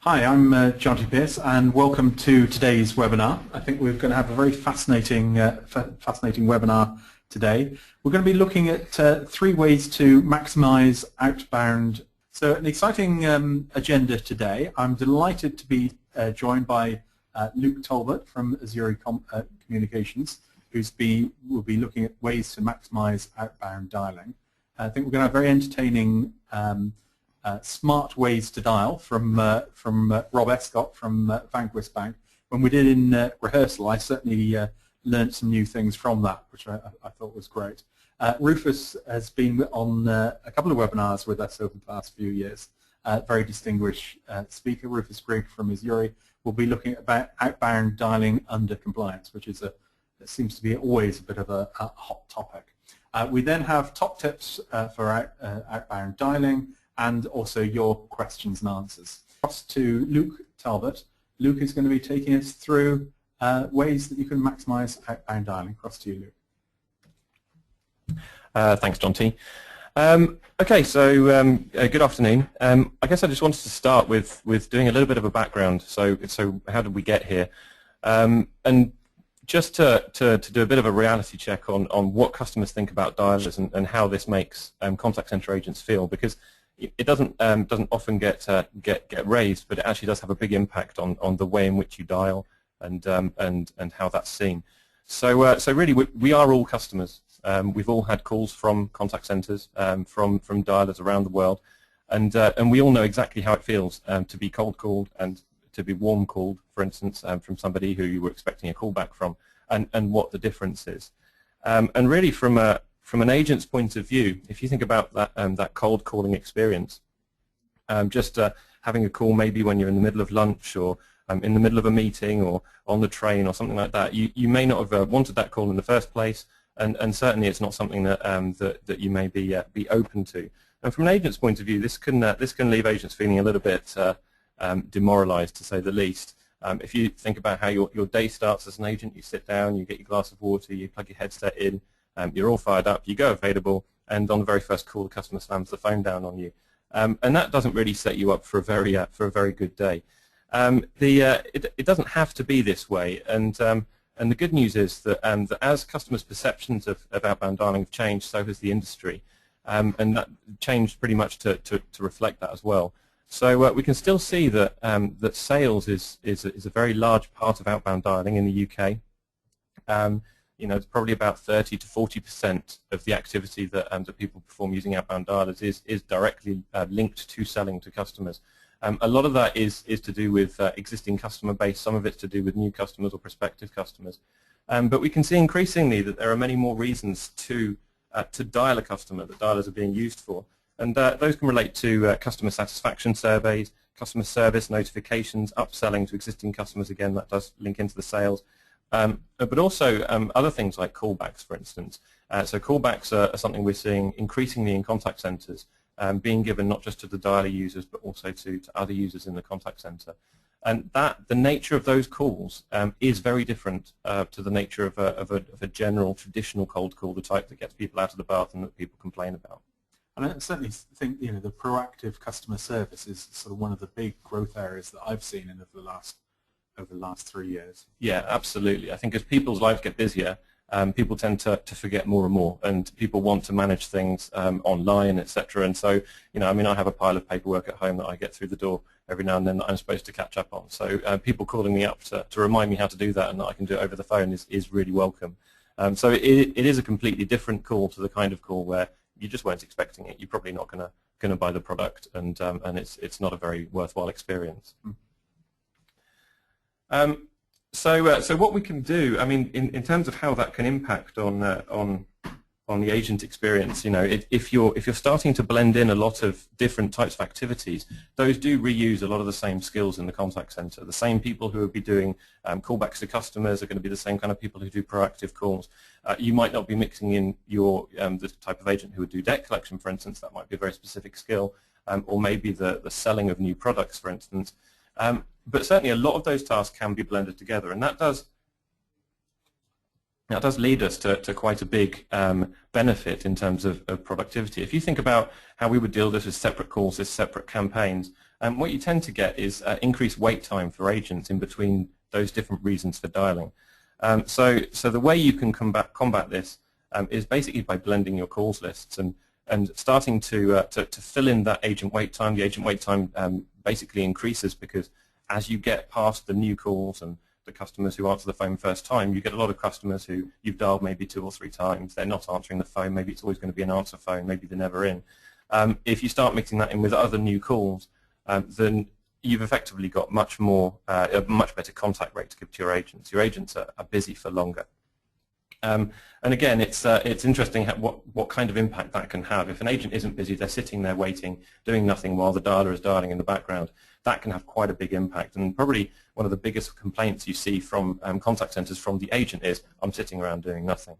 Hi, I'm Jonty Pearce, and welcome to today's webinar. I think we're going to have a very fascinating webinar today. We're going to be looking at 3 ways to maximize outbound. So an exciting agenda today. I'm delighted to be joined by Luke Talbot from Azzurri Communications, will be looking at ways to maximize outbound dialing. I think we're going to have very entertaining smart ways to dial from Rob Escott from Vanquis Bank. When we did in rehearsal, I certainly learned some new things from that, which I thought was great. Rufus has been on a couple of webinars with us over the past few years. Very distinguished speaker, Rufus Grig from Azzurri, will be looking about outbound dialing under compliance, which is it seems to be always a bit of a hot topic. We then have top tips for outbound dialing, and also your questions and answers. Across to Luke Talbot. Luke is going to be taking us through ways that you can maximize outbound dialing. Across to you, Luke. Thanks, Jonty. Okay, so good afternoon. I guess I just wanted to start with doing a little bit of a background. So how did we get here? And just to do a bit of a reality check on what customers think about dialers and how this makes contact center agents feel, because it doesn't often get raised, but it actually does have a big impact on the way in which you dial and how that's seen. So really, we are all customers. We've all had calls from contact centers, from dialers around the world, and we all know exactly how it feels to be cold called and to be warm called, for instance, from somebody who you were expecting a call back from, and what the difference is. And really, from an agent's point of view, if you think about that cold calling experience, just having a call maybe when you're in the middle of lunch or in the middle of a meeting or on the train or something like that, you may not have wanted that call in the first place, and certainly it's not something that that you may be open to. And from an agent's point of view, this can leave agents feeling a little bit demoralized, to say the least. If you think about how your day starts as an agent, you sit down, you get your glass of water, you plug your headset in, you're all fired up, you go available, and on the very first call, the customer slams the phone down on you, and that doesn't really set you up for a very good day. It doesn't have to be this way, and the good news is that, that as customers' perceptions of outbound dialing have changed, so has the industry, and that changed pretty much to reflect that as well. So we can still see that that sales is a very large part of outbound dialing in the UK. You know, it's probably about 30 to 40% of the activity that that people perform using outbound dialers is directly linked to selling to customers. A lot of that is to do with existing customer base. Some of it's to do with new customers or prospective customers. But we can see increasingly that there are many more reasons to dial a customer that dialers are being used for, and those can relate to customer satisfaction surveys, customer service notifications, upselling to existing customers. Again, that does link into the sales. But also other things like callbacks, for instance. So callbacks are something we're seeing increasingly in contact centers, being given not just to the dialer users, but also to other users in the contact center. And the nature of those calls is very different to the nature of a general traditional cold call, the type that gets people out of the bath and that people complain about. And I certainly think the proactive customer service is sort of one of the big growth areas that I've seen over the last 3 years. Yeah, absolutely. I think as people's lives get busier, people tend to forget more and more, and people want to manage things online, etc. And so, I mean, I have a pile of paperwork at home that I get through the door every now and then that I'm supposed to catch up on. So people calling me up to remind me how to do that and that I can do it over the phone is really welcome. So it is a completely different call to the kind of call where you just weren't expecting it. You're probably not going to buy the product, and it's not a very worthwhile experience. So what we can do, I mean, in terms of how that can impact on the agent experience, if you're starting to blend in a lot of different types of activities, those do reuse a lot of the same skills in the contact center. The same people who would be doing callbacks to customers are going to be the same kind of people who do proactive calls. You might not be mixing in the type of agent who would do debt collection, for instance. That might be a very specific skill, or maybe the selling of new products, for instance. But certainly a lot of those tasks can be blended together, and that does lead us to quite a big benefit in terms of productivity. If you think about how we would deal this as separate calls, as separate campaigns, what you tend to get is increased wait time for agents in between those different reasons for dialing. So the way you can combat this is basically by blending your calls lists and starting to fill in that agent wait time. The agent wait time basically increases because as you get past the new calls and the customers who answer the phone first time, you get a lot of customers who you've dialed maybe 2 or 3 times. They're not answering the phone. Maybe it's always going to be an answer phone. Maybe they're never in. If you start mixing that in with other new calls, then you've effectively got a much better contact rate to give to your agents. Your agents are busy for longer. And again, it's interesting what kind of impact that can have. If an agent isn't busy, they're sitting there waiting, doing nothing while the dialer is dialing in the background. That can have quite a big impact. And probably one of the biggest complaints you see from contact centers from the agent is, I'm sitting around doing nothing.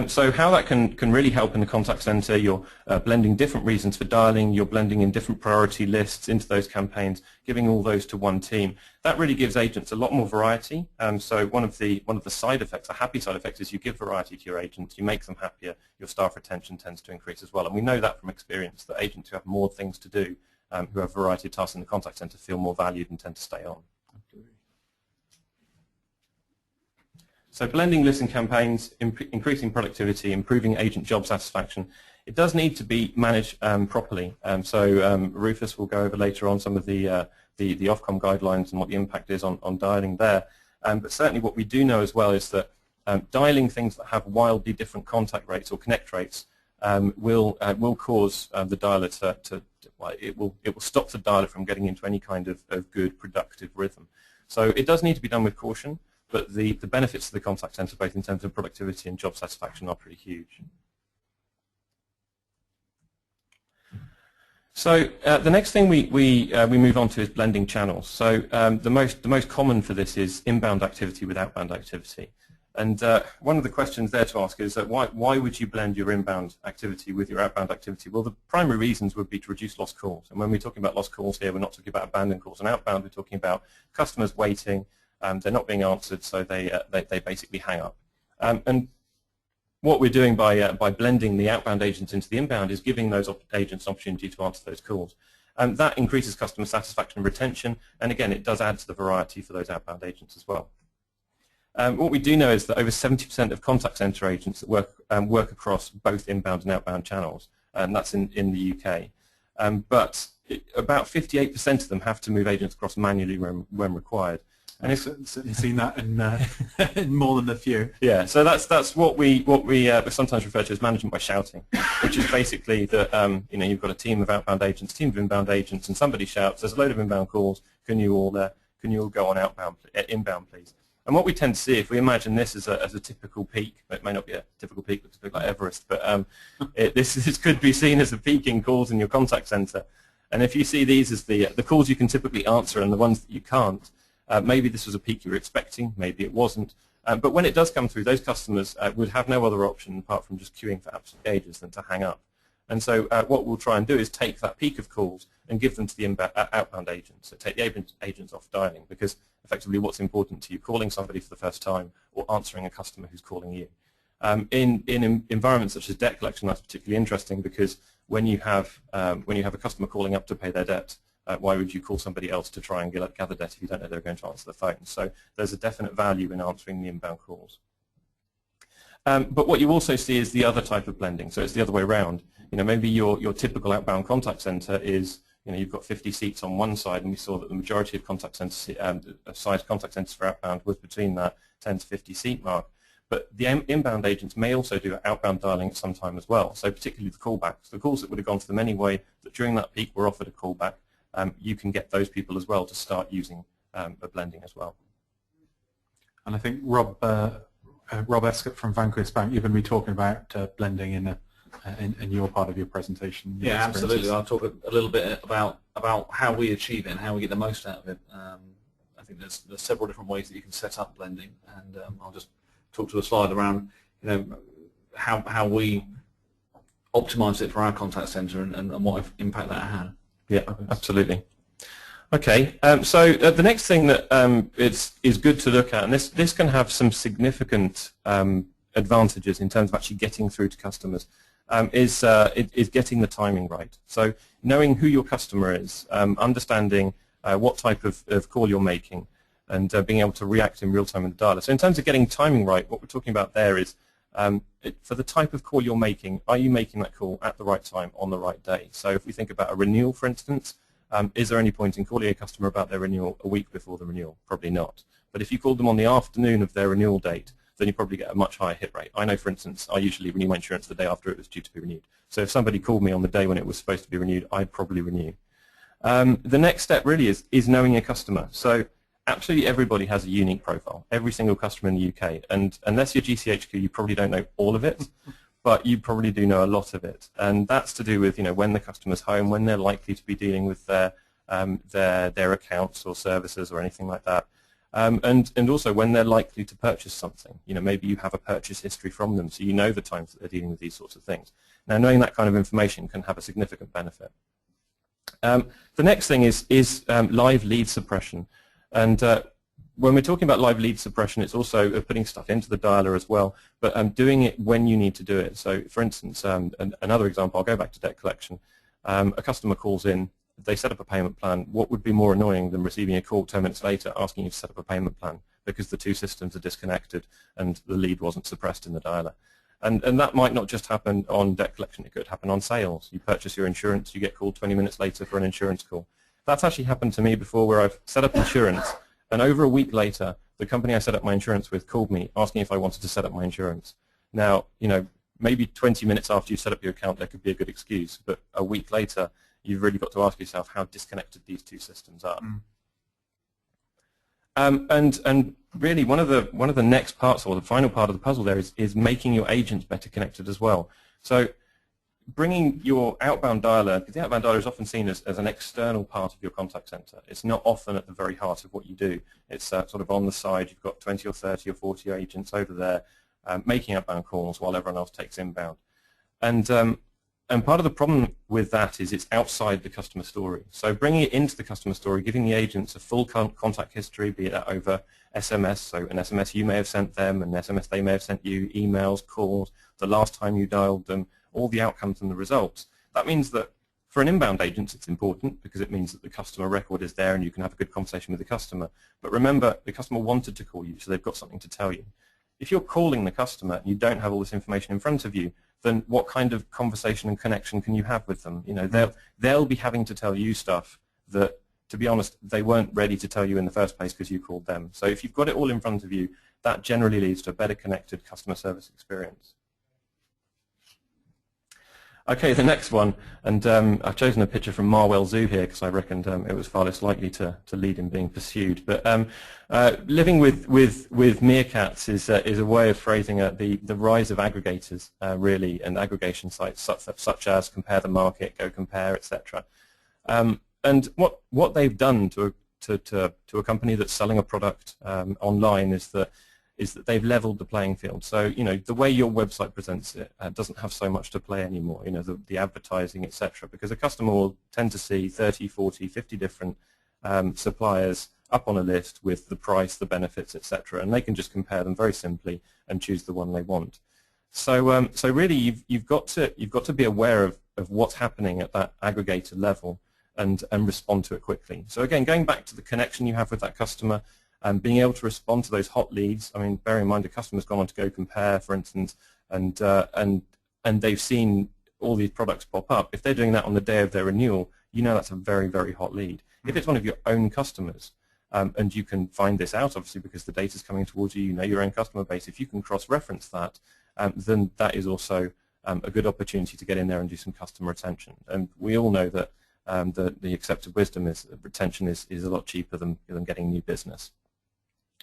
So how that can really help in the contact center, you're blending different reasons for dialing, you're blending in different priority lists into those campaigns, giving all those to one team. That really gives agents a lot more variety. So one of the side effects, a happy side effect, is you give variety to your agents, you make them happier, your staff retention tends to increase as well. And we know that from experience, that agents who have more things to do, who have a variety of tasks in the contact center, feel more valued and tend to stay on. So blending lists and campaigns, increasing productivity, improving agent job satisfaction. It does need to be managed properly. So Rufus will go over later on some of the Ofcom guidelines and what the impact is on dialing there. But certainly what we do know as well is that dialing things that have wildly different contact rates or connect rates will cause the dialer it will stop the dialer from getting into any kind of good productive rhythm. So it does need to be done with caution. But the benefits to the contact center, both in terms of productivity and job satisfaction, are pretty huge. So the next thing we move on to is blending channels. So the most common for this is inbound activity with outbound activity. And one of the questions there to ask is that why would you blend your inbound activity with your outbound activity? Well, the primary reasons would be to reduce lost calls. And when we're talking about lost calls here, we're not talking about abandoned calls. And outbound, we're talking about customers waiting. They're not being answered, so they basically hang up. And what we're doing by blending the outbound agents into the inbound is giving those agents an opportunity to answer those calls. That increases customer satisfaction and retention, and again, it does add to the variety for those outbound agents as well. What we do know is that over 70% of contact center agents that work across both inbound and outbound channels, and that's in the UK. But about 58% of them have to move agents across manually when required. And I've certainly seen that in more than a few. Yeah, so that's what we sometimes refer to as management by shouting, which is basically that you've got a team of outbound agents, team of inbound agents, and somebody shouts, "There's a load of inbound calls. Can you all go on inbound, please?" And what we tend to see, if we imagine this as a typical peak, it may not be a typical peak, looks a bit like Everest, but this could be seen as a peak in calls in your contact center. And if you see these as the calls you can typically answer and the ones that you can't. Maybe this was a peak you were expecting, maybe it wasn't. But when it does come through, those customers would have no other option apart from just queuing for absolute ages than to hang up. And so what we'll try and do is take that peak of calls and give them to the outbound agents. So take the agents off dialing, because effectively what's important to you, calling somebody for the first time or answering a customer who's calling you. In environments such as debt collection, that's particularly interesting, because when you have a customer calling up to pay their debt, why would you call somebody else to try and gather debt if you don't know they're going to answer the phone? So there's a definite value in answering the inbound calls. But what you also see is the other type of blending. So it's the other way around. Maybe your typical outbound contact center is, you've got 50 seats on one side, and we saw that the majority of contact centers, size contact centers for outbound was between that 10 to 50 seat mark. But the inbound agents may also do outbound dialing at some time as well. So particularly the callbacks, the calls that would have gone to them anyway, that during that peak were offered a callback. You can get those people as well to start using a blending as well. And I think Rob Escott from Vanquis Bank, you're going to be talking about blending in your part of your presentation. Yeah, absolutely. I'll talk a little bit about how we achieve it and how we get the most out of it. I think there's several different ways that you can set up blending, and I'll just talk to a slide around how we optimize it for our contact center and what impact that had. Yeah, absolutely. Okay, so the next thing that is good to look at, and this can have some significant advantages in terms of actually getting through to customers. is getting the timing right. So knowing who your customer is, understanding what type of call you're making, and being able to react in real time in the dialer. So in terms of getting timing right, what we're talking about there is for the type of call you're making, are you making that call at the right time on the right day? So if we think about a renewal, for instance, is there any point in calling a customer about their renewal a week before the renewal? Probably not. But if you called them on the afternoon of their renewal date, then you probably get a much higher hit rate. I know, for instance, I usually renew my insurance the day after it was due to be renewed. So if somebody called me on the day when it was supposed to be renewed, I'd probably renew. The next step really is knowing your customer. So absolutely everybody has a unique profile, every single customer in the UK. And unless you're GCHQ, you probably don't know all of it, but you probably do know a lot of it. And that's to do with, when the customer's home, when they're likely to be dealing with their accounts or services or anything like that. And also when they're likely to purchase something. Maybe you have a purchase history from them, so you know the times that they're dealing with these sorts of things. Now, knowing that kind of information can have a significant benefit. The next thing is live lead suppression. And when we're talking about live lead suppression, it's also putting stuff into the dialer as well, but doing it when you need to do it. So, for instance, another example, I'll go back to debt collection. A customer calls in, they set up a payment plan. What would be more annoying than receiving a call 10 minutes later asking you to set up a payment plan because the two systems are disconnected and the lead wasn't suppressed in the dialer? And that might not just happen on debt collection, it could happen on sales. You purchase your insurance, you get called 20 minutes later for an insurance call. That's actually happened to me before, where I've set up insurance, and over a week later, the company I set up my insurance with called me asking if I wanted to set up my insurance. Now, maybe 20 minutes after you set up your account, there could be a good excuse, but a week later, you've really got to ask yourself how disconnected these two systems are. And really, one of the next parts, or the final part of the puzzle there, is making your agents better connected as well. So bringing your outbound dialer, because the outbound dialer is often seen as an external part of your contact center. It's not often at the very heart of what you do. It's sort of on the side. You've got 20 or 30 or 40 agents over there making outbound calls while everyone else takes inbound. And part of the problem with that is it's outside the customer story. So bringing it into the customer story, giving the agents a full contact history, be it over SMS, so an SMS you may have sent them, an SMS they may have sent you, emails, calls, the last time you dialed them, all the outcomes and the results. That means that for an inbound agent it's important because it means that the customer record is there and you can have a good conversation with the customer. But remember, the customer wanted to call you, so they've got something to tell you. If you're calling the customer and you don't have all this information in front of you, then what kind of conversation and connection can you have with them? They'll be having to tell you stuff that, to be honest, they weren't ready to tell you in the first place because you called them. So if you've got it all in front of you, that generally leads to a better connected customer service experience. Okay, the next one, and I've chosen a picture from Marwell Zoo here because I reckoned it was far less likely to lead in being pursued. But living with meerkats is a way of phrasing the rise of aggregators, really, and aggregation sites such as Compare the Market, Go Compare, etc. And what they've done to a company that's selling a product online is that they've leveled the playing field. So, the way your website presents it doesn't have so much to play anymore, the advertising, etc. Because a customer will tend to see 30, 40, 50 different suppliers up on a list with the price, the benefits, etc. And they can just compare them very simply and choose the one they want. So, so really, you've got to be aware of what's happening at that aggregator level and respond to it quickly. So again, going back to the connection you have with that customer, and being able to respond to those hot leads. I mean, bear in mind, a customer's gone on to Go Compare, for instance, and they've seen all these products pop up. If they're doing that on the day of their renewal, that's a very, very hot lead. If it's one of your own customers, and you can find this out, obviously, because the data's coming towards you, your own customer base, if you can cross-reference that, then that is also a good opportunity to get in there and do some customer retention. And we all know that the accepted wisdom is that retention is a lot cheaper than getting new business.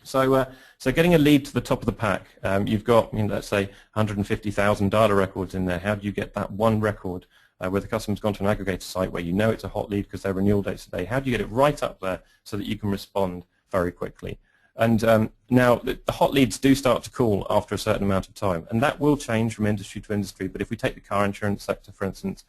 So getting a lead to the top of the pack, you've got, let's say, 150,000 data records in there. How do you get that one record where the customer's gone to an aggregator site where it's a hot lead because their renewal date's today? How do you get it right up there so that you can respond very quickly? And now the hot leads do start to call after a certain amount of time, and that will change from industry to industry. But if we take the car insurance sector, for instance,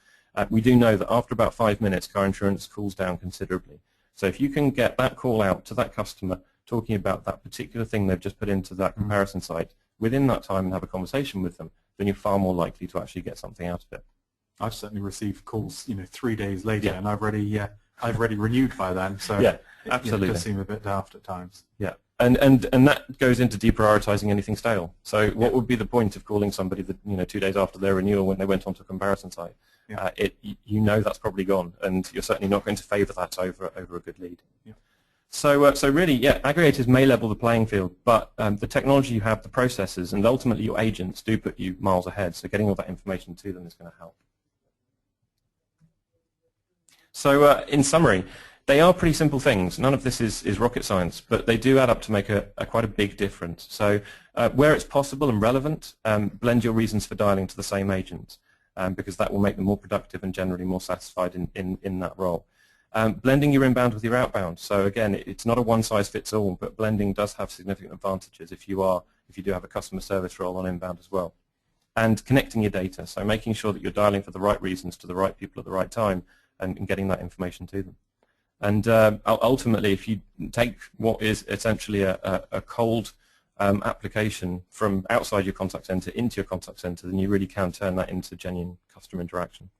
we do know that after about 5 minutes, car insurance cools down considerably. So if you can get that call out to that customer talking about that particular thing they've just put into that comparison site within that time and have a conversation with them, then you're far more likely to actually get something out of it. I've certainly received calls, 3 days later, and I've already renewed by then. So yeah, absolutely. It does seem a bit daft at times. Yeah, and that goes into deprioritizing anything stale. So what would be the point of calling somebody that 2 days after their renewal when they went onto a comparison site? Yeah. That's probably gone, and you're certainly not going to favour that over a good lead. Yeah. So really, aggregators may level the playing field, but the technology you have, the processes, and ultimately your agents do put you miles ahead. So getting all that information to them is going to help. So in summary, they are pretty simple things. None of this is rocket science, but they do add up to make quite a big difference. So where it's possible and relevant, blend your reasons for dialing to the same agent, because that will make them more productive and generally more satisfied in that role. Blending your inbound with your outbound. So again, it's not a one-size-fits-all, but blending does have significant advantages if you do have a customer service role on inbound as well. And connecting your data, so making sure that you're dialing for the right reasons to the right people at the right time, and getting that information to them. And ultimately, if you take what is essentially a cold application from outside your contact center into your contact center, then you really can turn that into genuine customer interaction.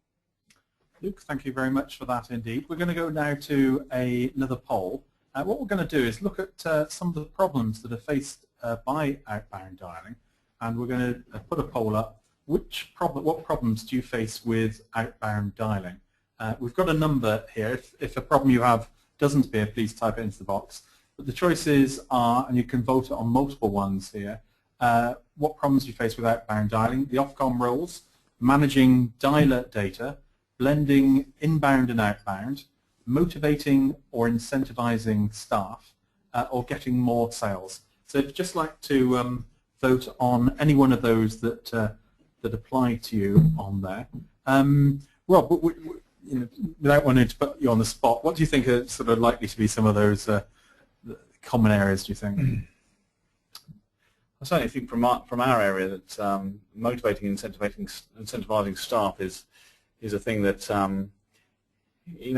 Luke, thank you very much for that indeed. We're going to go now to another poll. What we're going to do is look at some of the problems that are faced by outbound dialing, and we're going to put a poll up. What problems do you face with outbound dialing? We've got a number here. If a problem you have doesn't appear, please type it into the box. But the choices are, and you can vote on multiple ones here, what problems you face with outbound dialing, the Ofcom rules, managing dialer data, blending inbound and outbound, motivating or incentivizing staff, or getting more sales. So if you'd just like to vote on any one of those that apply to you on there. Rob, without wanting to put you on the spot, what do you think are sort of likely to be some of those common areas, do you think? I certainly think from our area that motivating and incentivizing staff is a thing that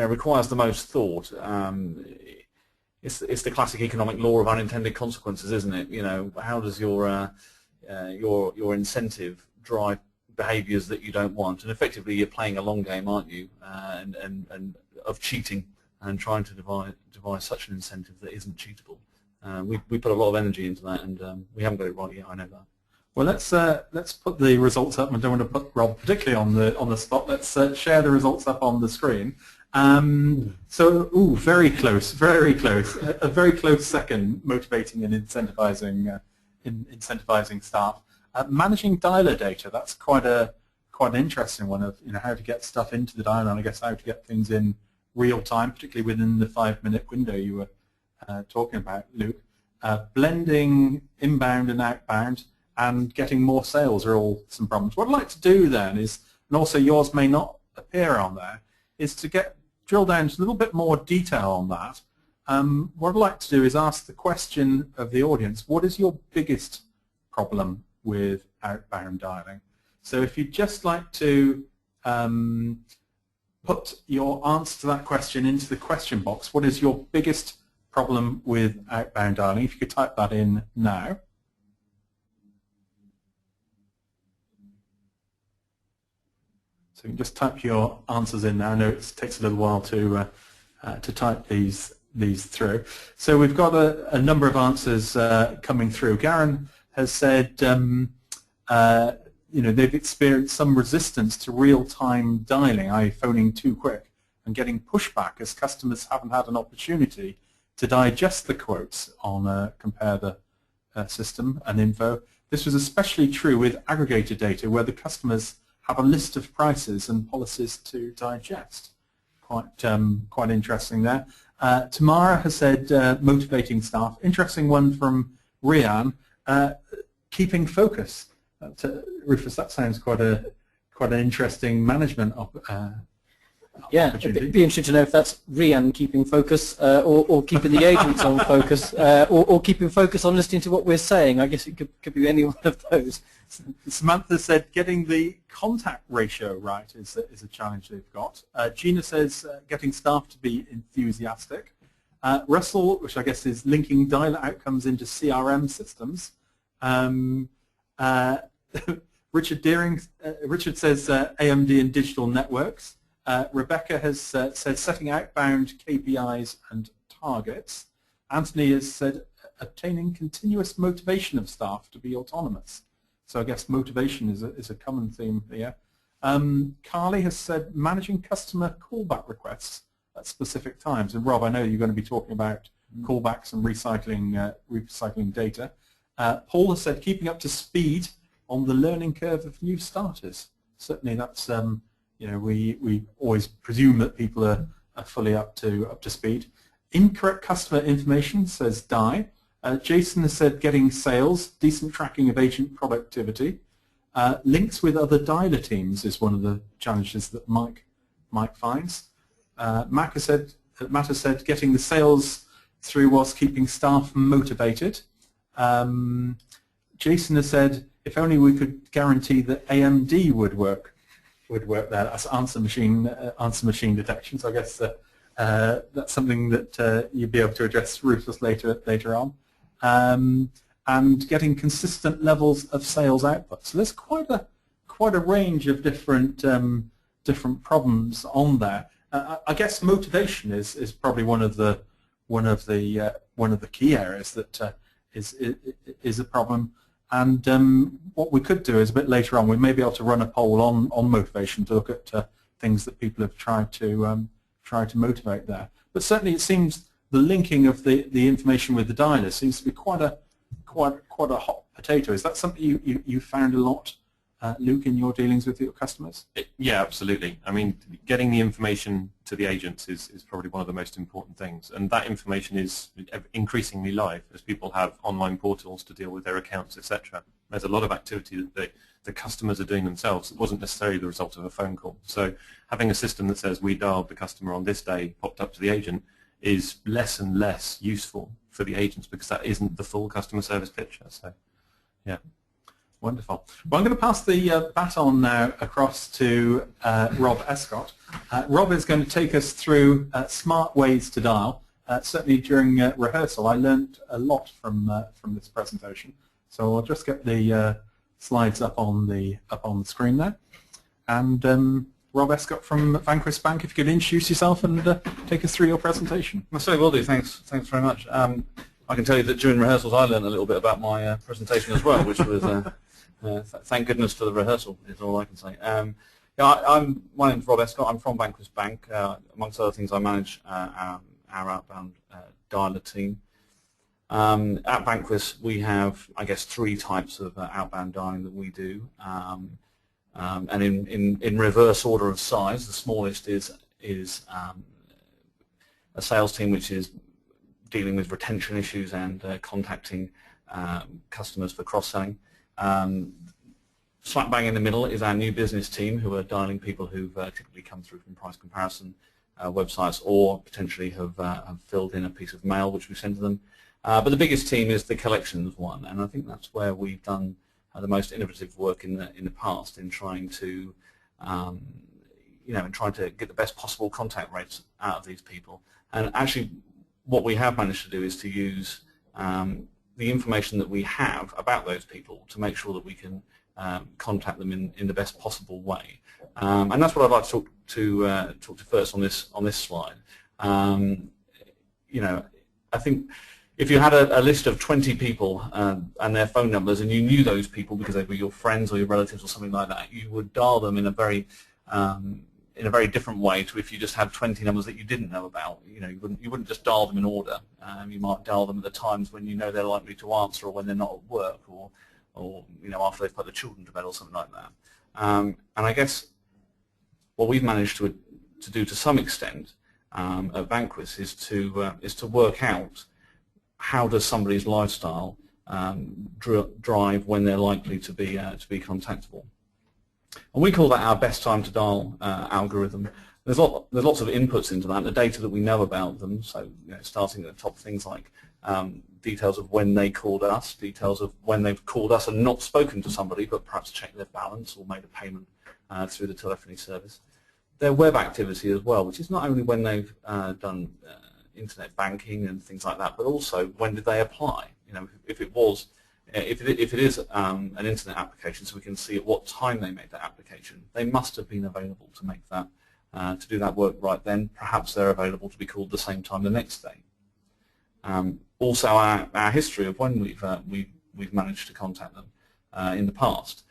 requires the most thought. It's the classic economic law of unintended consequences, isn't it? How does your incentive drive behaviours that you don't want? And effectively, you're playing a long game, aren't you? And of cheating and trying to devise such an incentive that isn't cheatable. We put a lot of energy into that, and we haven't got it right yet. I know that. Well, let's put the results up. I don't want to put Rob particularly on the spot. Let's share the results up on the screen. Very close, very close. A very close second, motivating and incentivizing staff. Managing dialer data, that's quite an interesting one of how to get stuff into the dialer, and I guess how to get things in real time, particularly within the 5-minute window you were talking about, Luke. Blending inbound and outbound and getting more sales are all some problems. What I'd like to do then is, and also yours may not appear on there, is to drill down to a little bit more detail on that. What I'd like to do is ask the question of the audience, what is your biggest problem with outbound dialing? So if you'd just like to put your answer to that question into the question box, what is your biggest problem with outbound dialing? If you could type that in now. So you can just type your answers in now. I know it takes a little while to type these through. So we've got a number of answers coming through. Garen has said they've experienced some resistance to real-time dialing, i.e. phoning too quick, and getting pushback as customers haven't had an opportunity to digest the quotes on Compare the System and info. This was especially true with aggregated data where the customers have a list of prices and policies to digest. Quite interesting there. Tamara has said motivating staff. Interesting one from Rian. Keeping focus. Rufus, that sounds quite an interesting management opportunity. It'd be interesting to know if that's Rian keeping focus or keeping the agents on focus or keeping focus on listening to what we're saying. I guess it could be any one of those. Samantha said getting the contact ratio right is a challenge they've got. Gina says getting staff to be enthusiastic. Russell, which I guess is linking dialer outcomes into CRM systems. Richard says AMD and digital networks. Rebecca has said setting outbound KPIs and targets. Anthony has said obtaining continuous motivation of staff to be autonomous. So I guess motivation is a common theme here. Carly has said managing customer callback requests at specific times. And Rob, I know you're going to be talking about callbacks and recycling data. Paul has said keeping up to speed on the learning curve of new starters. Certainly that's, we always presume that people are fully up to speed. Incorrect customer information, says Di. Jason has said getting sales, decent tracking of agent productivity. Links with other dialer teams is one of the challenges that Mike finds. Matt has said getting the sales through whilst keeping staff motivated. Jason has said if only we could guarantee that AMD would work there. That's answer machine detection. So I guess that's something that you'd be able to address, Rufus, later on. And getting consistent levels of sales output. So there's quite a range of different problems on there. I guess motivation is probably one of the key areas that is a problem. And what we could do is a bit later on, we may be able to run a poll on motivation to look at things that people have tried to motivate there. But certainly, it seems the linking of the information with the dialer seems to be quite a hot potato. Is that something you found a lot, Luke, in your dealings with your customers? Yeah, absolutely. I mean, getting the information to the agents is probably one of the most important things, and that information is increasingly live as people have online portals to deal with their accounts, etc. There's a lot of activity that the customers are doing themselves. It wasn't necessarily the result of a phone call. So having a system that says we dialed the customer on this day, popped up to the agent, is less and less useful for the agents because that isn't the full customer service picture. So, yeah. Wonderful. Well, I'm going to pass the baton now across to Rob Escott. Rob is going to take us through smart ways to dial. Certainly during rehearsal, I learned a lot from this presentation. So I'll just get the slides up on the screen there. And Rob Escott from Vanquis Bank, if you could introduce yourself and take us through your presentation. I certainly will do. Thanks very much. I can tell you that during rehearsals I learned a little bit about my presentation as well, which was thank goodness for the rehearsal is all I can say. My name's Rob Escott. I'm from Vanquis Bank. Amongst other things, I manage our outbound dialer team. At Vanquis, we have, I guess, three types of outbound dialing that we do. And in reverse order of size, the smallest is a sales team which is dealing with retention issues and contacting customers for cross-selling. Slap bang in the middle is our new business team, who are dialing people who've typically come through from price comparison websites or potentially have filled in a piece of mail which we send to them. But the biggest team is the collections one, and I think that's where we've done the most innovative work in the past in trying to trying to get the best possible contact rates out of these people. And actually, what we have managed to do is to use the information that we have about those people to make sure that we can contact them in the best possible way. And that's what I'd like to talk to first on this slide. I think if you had a list of 20 people and their phone numbers, and you knew those people because they were your friends or your relatives or something like that, you would dial them in a very different way to if you just had 20 numbers that you didn't know about. You wouldn't just dial them in order. You might dial them at the times when you know they're likely to answer, or when they're not at work, or after they've put the children to bed or something like that. And I guess what we've managed to do to some extent at Vanquis is to work out how does somebody's lifestyle drive when they're likely to be contactable. And we call that our best time to dial algorithm. There's lots of inputs into that, the data that we know about them, so starting at the top, things like details of when they called us, details of when they've called us and not spoken to somebody but perhaps checked their balance or made a payment through the telephony service. Their web activity as well, which is not only when they've done internet banking and things like that, but also when did they apply. If it was if it is an internet application, so we can see at what time they made that application, they must have been available to make that, to do that work right then. Perhaps they're available to be called the same time the next day. Also, our history of when we've managed to contact them in the past.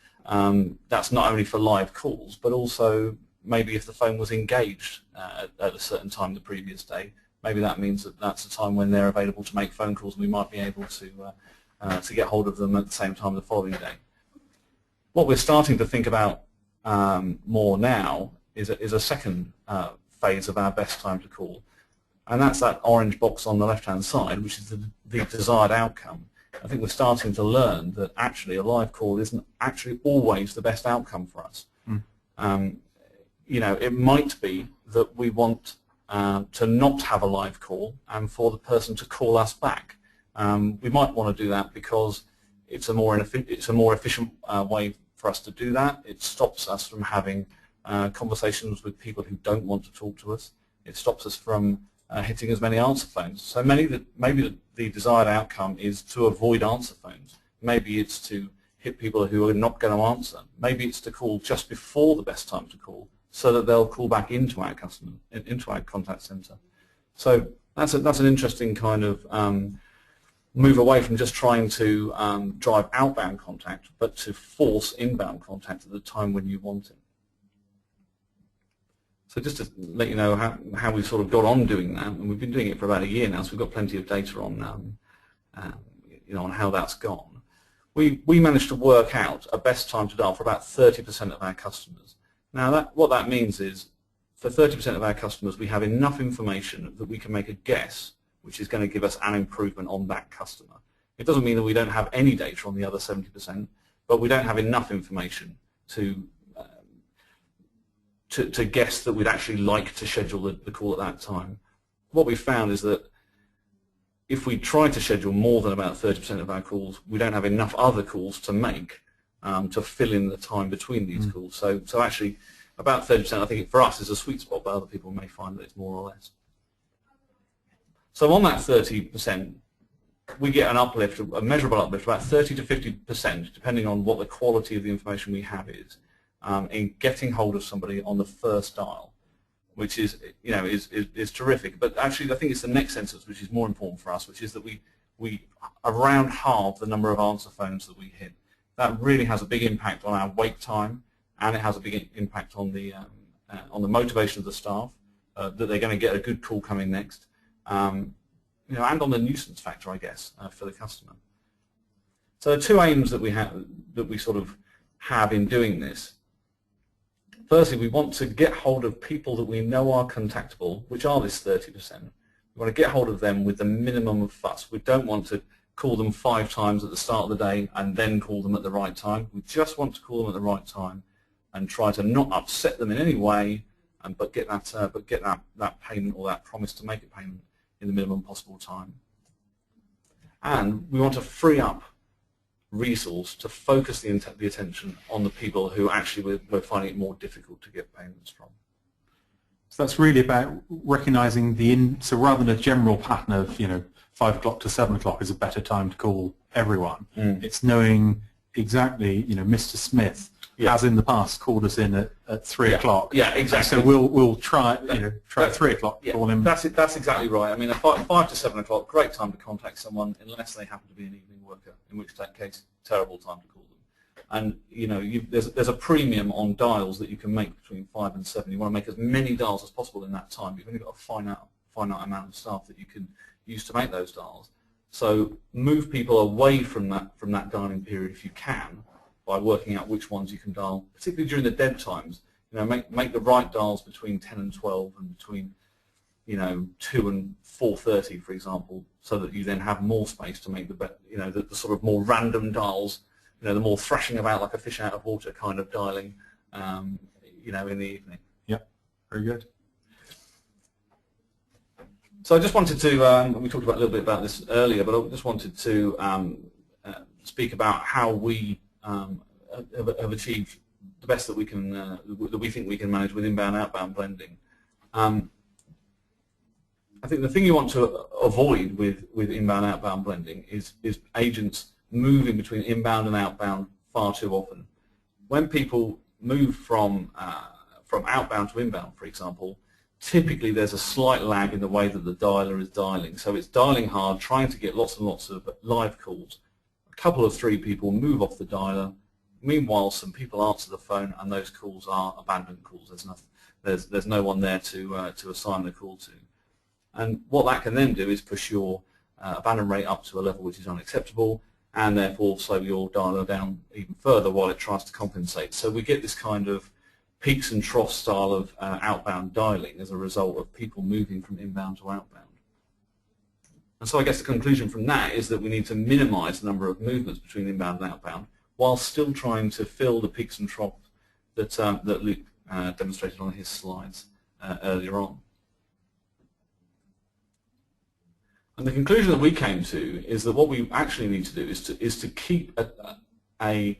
That's not only for live calls, but also maybe if the phone was engaged at a certain time the previous day, maybe that means that that's a time when they're available to make phone calls, and we might be able to get hold of them at the same time the following day. What we're starting to think about more now is a second phase of our best time to call, and that's that orange box on the left-hand side, which is the desired outcome. I think we're starting to learn that actually a live call isn't actually always the best outcome for us. You know, it might be that we want to not have a live call and for the person to call us back. We might want to do that because it's a more efficient way for us to do that. It stops us from having conversations with people who don't want to talk to us. It stops us from hitting as many answer phones. So maybe the desired outcome is to avoid answer phones. Maybe it's to hit people who are not going to answer. Maybe it's to call just before the best time to call, so that they'll call back into our contact center. So that's an interesting kind of move away from just trying to drive outbound contact, but to force inbound contact at the time when you want it. So just to let you know how we sort of got on doing that, and we've been doing it for about a year now, so we've got plenty of data on on how that's gone. We managed to work out a best time to dial for about 30% of our customers. Now what that means is for 30% of our customers we have enough information that we can make a guess which is going to give us an improvement on that customer. It doesn't mean that we don't have any data on the other 70%, but we don't have enough information to guess that we'd actually like to schedule the call at that time. What we found is that if we try to schedule more than about 30% of our calls, we don't have enough other calls to make to fill in the time between these calls. So actually, about 30%, I think for us is a sweet spot, but other people may find that it's more or less. So on that 30%, we get an uplift, a measurable uplift, about 30 to 50%, depending on what the quality of the information we have is, in getting hold of somebody on the first dial, which is terrific. But actually, I think it's the next sentence which is more important for us, which is that we around halve the number of answer phones that we hit. That really has a big impact on our wait time, and it has a big impact on the motivation of the staff, that they're going to get a good call coming next, and on the nuisance factor, I guess, for the customer. So the two aims that we sort of have in doing this. Firstly, we want to get hold of people that we know are contactable, which are this 30%. We want to get hold of them with the minimum of fuss. We don't want to call them 5 times at the start of the day and then call them at the right time. We just want to call them at the right time and try to not upset them in any way, but get that payment or that promise to make a payment in the minimum possible time. And we want to free up resource to focus the attention on the people who actually we're finding it more difficult to get payments from. So that's really about recognizing so rather than a general pattern of 5 o'clock to 7 o'clock is a better time to call everyone. It's knowing exactly, Mr. Smith has in the past called us in at 3 o'clock. Yeah, exactly. So we'll try at 3 o'clock. Call him. That's exactly right. I mean, 5 to 7 o'clock, great time to contact someone unless they happen to be an evening worker, in which case, terrible time to call them. And there's a premium on dials that you can make between 5 and 7. You want to make as many dials as possible in that time. You've only got a finite amount of staff that you can use to make those dials. So move people away from that dialing period if you can, by working out which ones you can dial, particularly during the dead times. Make the right dials between 10 and 12 and between 2 and 4:30, for example, so that you then have more space to make the sort of more random dials, the more thrashing about like a fish out of water kind of dialing, in the evening. Yep, very good. So I just wanted to, we talked a little bit about this earlier, but I just wanted to speak about how we have achieved the best that we can, that we think we can manage with inbound-outbound blending. I think the thing you want to avoid with inbound-outbound blending is agents moving between inbound and outbound far too often. When people move from outbound to inbound, for example, typically there's a slight lag in the way that the dialer is dialing. So it's dialing hard, trying to get lots and lots of live calls. A couple of 3 people move off the dialer. Meanwhile, some people answer the phone, and those calls are abandoned calls. There's no one there to assign the call to. And what that can then do is push your abandon rate up to a level which is unacceptable, and therefore slow your dialer down even further while it tries to compensate. So we get this kind of peaks and troughs style of outbound dialing as a result of people moving from inbound to outbound. And so I guess the conclusion from that is that we need to minimize the number of movements between inbound and outbound while still trying to fill the peaks and troughs that Luke demonstrated on his slides earlier on. And the conclusion that we came to is that what we actually need to do is to keep an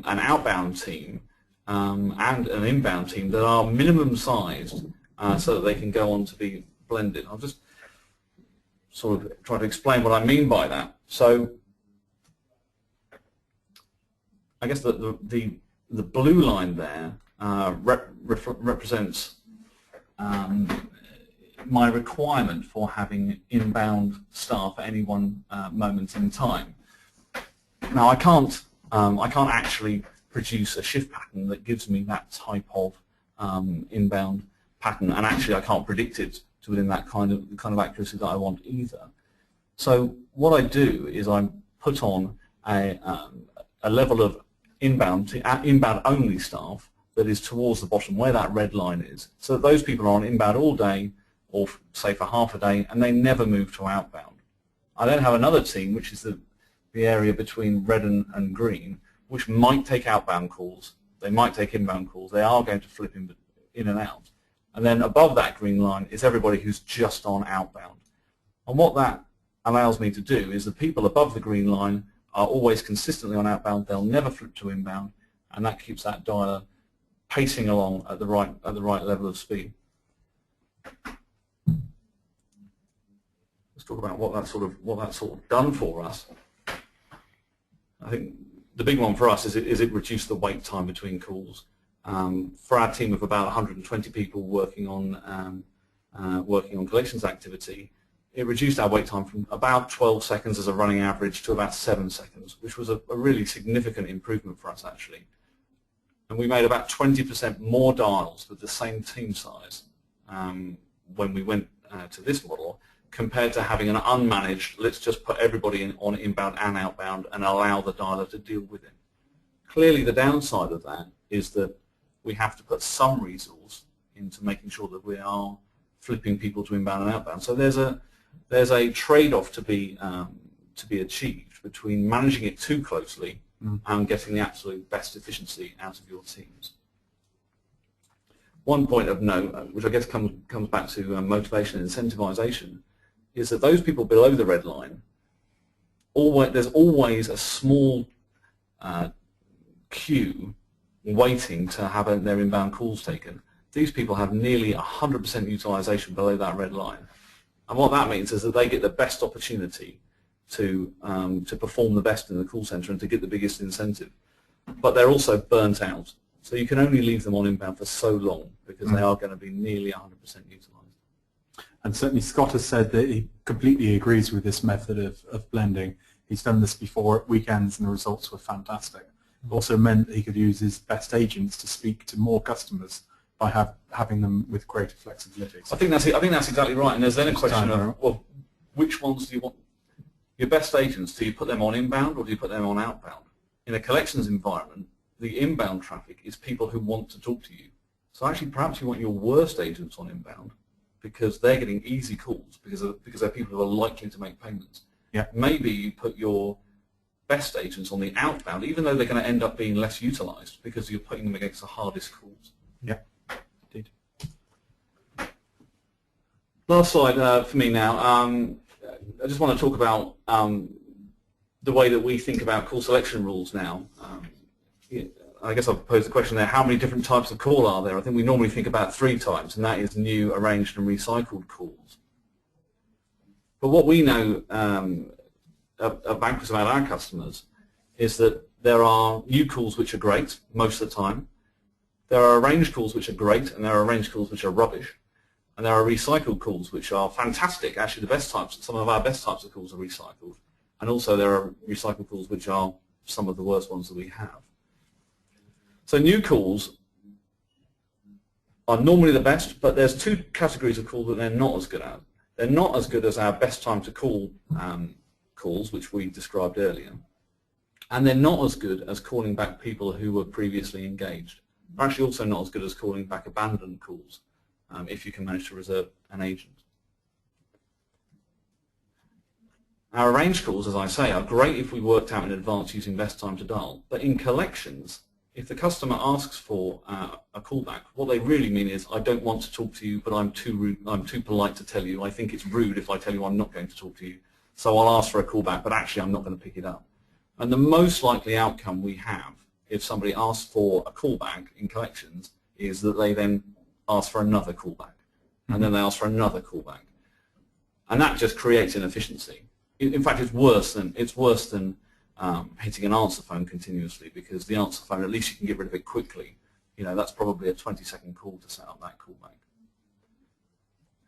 outbound team and an inbound team that are minimum sized so that they can go on to be blended. I'll just sort of try to explain what I mean by that. So I guess the blue line there represents my requirement for having inbound staff at any one moment in time. Now I can't actually produce a shift pattern that gives me that type of inbound pattern, and actually I can't predict it to within that kind of accuracy that I want either. So what I do is I put on a level of inbound only staff that is towards the bottom where that red line is, so that those people are on inbound all day, or say for half a day, and they never move to outbound. I then have another team, which is the area between red and green, which might take outbound calls, they might take inbound calls, they are going to flip in and out. And then above that green line is everybody who's just on outbound. And what that allows me to do is the people above the green line are always consistently on outbound, they'll never flip to inbound, and that keeps that dialer pacing along at the right level of speed. Let's talk about what that's sort of done for us. I think the big one for us is it reduced the wait time between calls. For our team of about 120 people working on collections activity, it reduced our wait time from about 12 seconds as a running average to about 7 seconds, which was a really significant improvement for us actually. And we made about 20% more dials with the same team size when we went to this model, compared to having an unmanaged, let's just put everybody on inbound and outbound and allow the dialer to deal with it. Clearly the downside of that is that we have to put some resource into making sure that we are flipping people to inbound and outbound. So there's a trade-off to be achieved between managing it too closely and getting the absolute best efficiency out of your teams. One point of note, which I guess comes back to motivation and incentivization, is that those people below the red line, there's always a small queue waiting to have their inbound calls taken. These people have nearly 100% utilization below that red line. And what that means is that they get the best opportunity to perform the best in the call center and to get the biggest incentive. But they're also burnt out. So you can only leave them on inbound for so long because they are going to be nearly 100% utilized. And certainly Scott has said that he completely agrees with this method of blending. He's done this before at weekends and the results were fantastic. It also meant that he could use his best agents to speak to more customers by having them with greater flexibility. I think that's exactly right. And there's then a question of, well, which ones do you want? Your best agents, do you put them on inbound or do you put them on outbound? In a collections environment, the inbound traffic is people who want to talk to you. So actually perhaps you want your worst agents on inbound because they're getting easy calls because they're people who are likely to make payments. Yeah. Maybe you put your best agents on the outbound, even though they're going to end up being less utilized because you're putting them against the hardest calls. Yeah, indeed. Last slide for me now. I just want to talk about the way that we think about call selection rules now. I guess I'll pose the question there, how many different types of call are there? I think we normally think about 3 types, and that is new, arranged, and recycled calls. But what we know Vanquis about our customers is that there are new calls which are great most of the time. There are arranged calls which are great, and there are arranged calls which are rubbish. And there are recycled calls which are fantastic. Actually, the best types, some of our best types of calls are recycled. And also there are recycled calls which are some of the worst ones that we have. So new calls are normally the best, but there's two categories of calls that they're not as good at. They're not as good as our best time to call calls, which we described earlier. And they're not as good as calling back people who were previously engaged. They're actually also not as good as calling back abandoned calls, if you can manage to reserve an agent. Our arranged calls, as I say, are great if we worked out in advance using best time to dial. But in collections, if the customer asks for a callback, what they really mean is, I don't want to talk to you, but I'm too rude, I'm too polite to tell you. I think it's rude if I tell you I'm not going to talk to you. So I'll ask for a callback, but actually I'm not going to pick it up. And the most likely outcome we have if somebody asks for a callback in collections is that they then ask for another callback, and then they ask for another callback. And that just creates inefficiency. In fact, it's worse than hitting an answer phone continuously, because the answer phone, at least you can get rid of it quickly. You know, that's probably a 20-second call to set up that callback.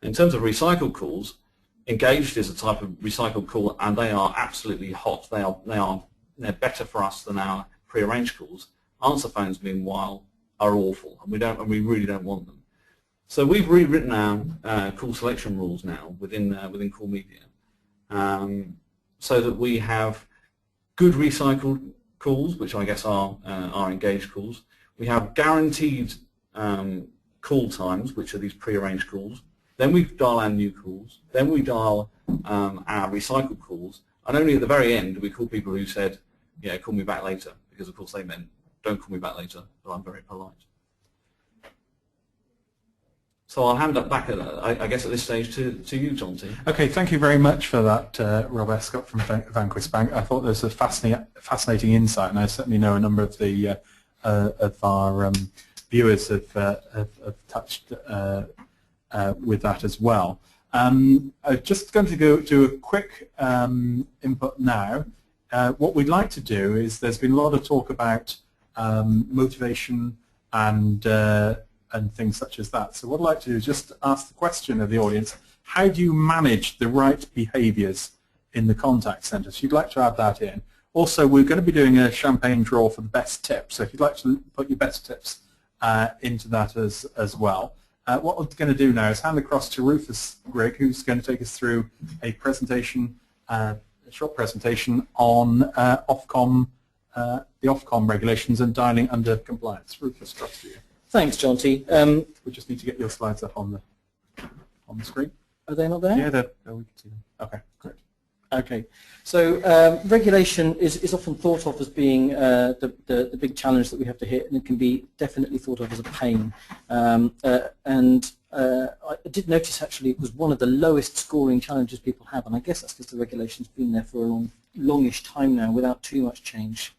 In terms of recycled calls, engaged is a type of recycled call, and they are absolutely hot. They're better for us than our prearranged calls. Answer phones, meanwhile, are awful, and we really don't want them. So we've rewritten our call selection rules now within Call Media, so that we have good recycled calls, which I guess are engaged calls. We have guaranteed call times, which are these prearranged calls. Then we dial our new calls. Then we dial our recycled calls. And only at the very end do we call people who said, yeah, call me back later, because of course they meant, don't call me back later, but I'm very polite. So I'll hand that back, I guess, at this stage to you, Jonty. Okay, thank you very much for that, Rob Escott from Vanquis Bank. I thought there was a fascinating insight, and I certainly know a number of the of our viewers have touched with that as well. I'm just going to go do a quick input now. What we'd like to do is, there's been a lot of talk about motivation and things such as that. So what I'd like to do is just ask the question of the audience: how do you manage the right behaviours in the contact centre? So you'd like to add that in. Also, we're going to be doing a champagne draw for the best tips. So if you'd like to put your best tips into that as well. What we're going to do now is hand across to Rufus Grig, who's going to take us through a presentation, a short presentation on Ofcom, the Ofcom regulations and dialing under compliance. Rufus, trust you. Thanks, Jonty. We just need to get your slides up on the screen. Are they not there? Yeah, we can see them. Okay, great. Okay, so regulation is often thought of as being the big challenge that we have to hit, and it can be definitely thought of as a pain. I did notice actually it was one of the lowest scoring challenges people have, and I guess that's because the regulation's been there for a longish time now without too much change.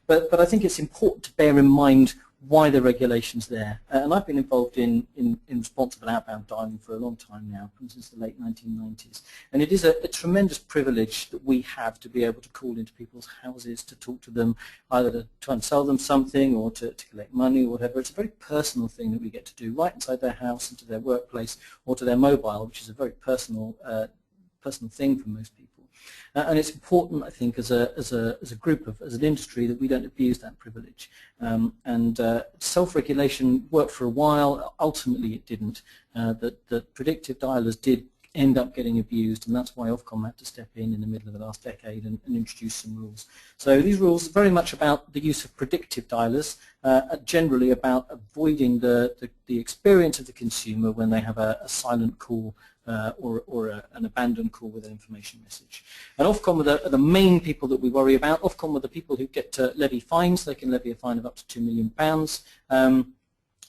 But I think it's important to bear in mind why the regulation's there. And I've been involved in responsible outbound dialing for a long time now, since the late 1990s. And it is a tremendous privilege that we have to be able to call into people's houses, to talk to them, either to try and sell them something or to collect money or whatever. It's a very personal thing that we get to do right inside their house and to their workplace or to their mobile, which is a very personal thing for most people. And it's important, I think, as a group, as an industry, that we don't abuse that privilege. Self-regulation worked for a while. Ultimately, it didn't. That predictive dialers did end up getting abused, and that's why Ofcom had to step in the middle of the last decade and introduce some rules. So these rules are very much about the use of predictive dialers, generally about avoiding the experience of the consumer when they have a silent call or an abandoned call with an information message. And Ofcom are the main people that we worry about. Ofcom are the people who get to levy fines. They can levy a fine of up to £2 million.